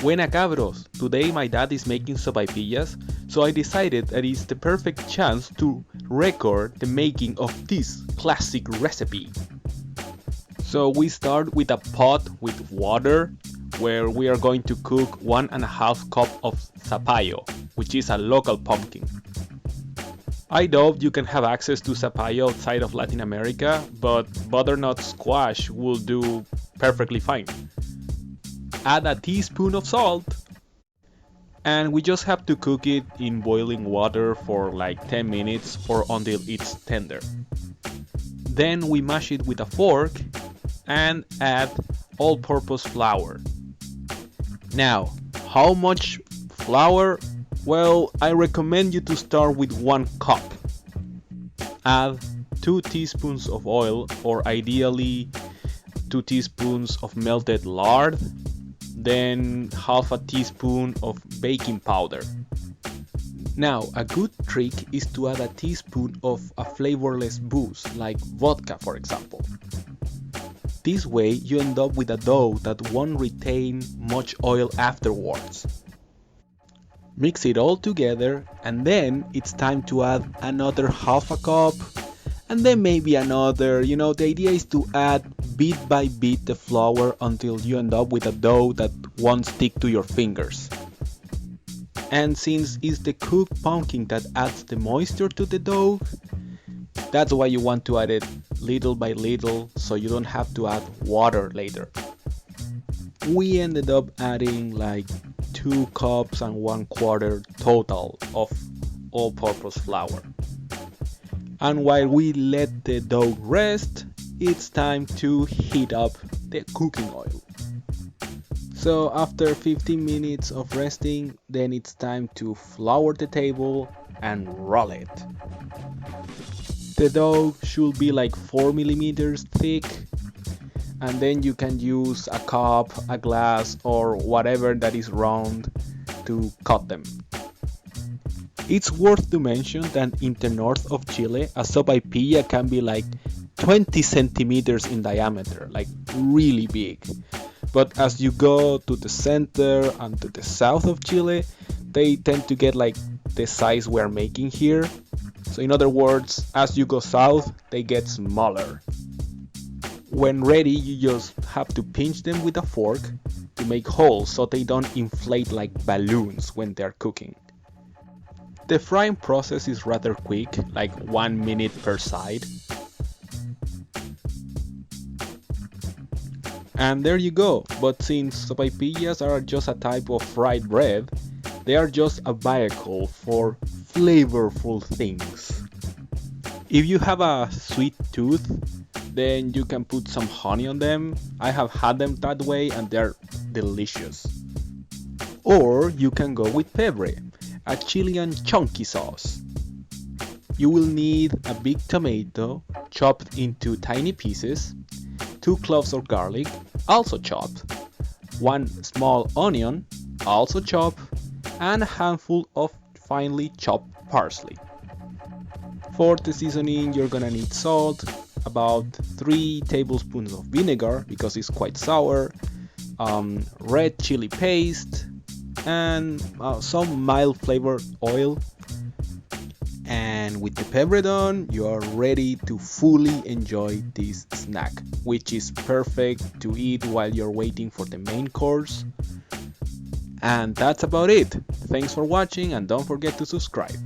Wena cabros! Today my dad is making sopaipillas, so I decided that it's the perfect chance to record the making of this classic recipe. So we start with a pot with water where we are going to cook 1.5 cup of zapallo, which is a local pumpkin. I doubt you can have access to zapallo outside of Latin America, but butternut squash will do perfectly fine. Add a teaspoon of salt, and we just have to cook it in boiling water for like 10 minutes or until it's tender. Then we mash it with a fork and add all-purpose flour. Now, how much flour? Well, I recommend you to start with 1 cup. Add 2 teaspoons of oil, or ideally 2 teaspoons of melted lard, then half a teaspoon of baking powder. Now, a good trick is to add a teaspoon of a flavorless booze, like vodka for example. This way you end up with a dough that won't retain much oil afterwards. Mix it all together, and then it's time to add another half a cup, and then maybe another. The idea is to add bit by bit the flour until you end up with a dough that won't stick to your fingers. And since it's the cooked pumpkin that adds the moisture to the dough, that's why you want to add it little by little so you don't have to add water later. We ended up adding like 2 cups and 1/4 total of all-purpose flour. And while we let the dough rest, it's time to heat up the cooking oil. So after 15 minutes of resting, then it's time to flour the table and roll it. The dough should be like 4 millimeters thick, and then you can use a cup, a glass, or whatever that is round to cut them. It's worth to mention that in the north of Chile, a sopaipilla can be like 20 centimeters in diameter, like really big. But as you go to the center and to the south of Chile, they tend to get like the size we're making here. So in other words, as you go south, they get smaller. When ready, you just have to pinch them with a fork to make holes so they don't inflate like balloons when they're cooking. The frying process is rather quick, like 1 minute per side. And there you go. But since sopaipillas are just a type of fried bread, they are just a vehicle for flavorful things. If you have a sweet tooth, then you can put some honey on them. I have had them that way and they're delicious. Or you can go with Pebre, a Chilean chunky sauce. You will need a big tomato chopped into tiny pieces, 2 cloves of garlic, also chopped, 1 small onion, also chopped, and a handful of finely chopped parsley. For the seasoning, you're gonna need salt, about 3 tablespoons of vinegar because it's quite sour, red chili paste, and some mild flavored oil. And with the Pebre done, you are ready to fully enjoy this snack, which is perfect to eat while you're waiting for the main course. And that's about it. Thanks for watching, and don't forget to subscribe.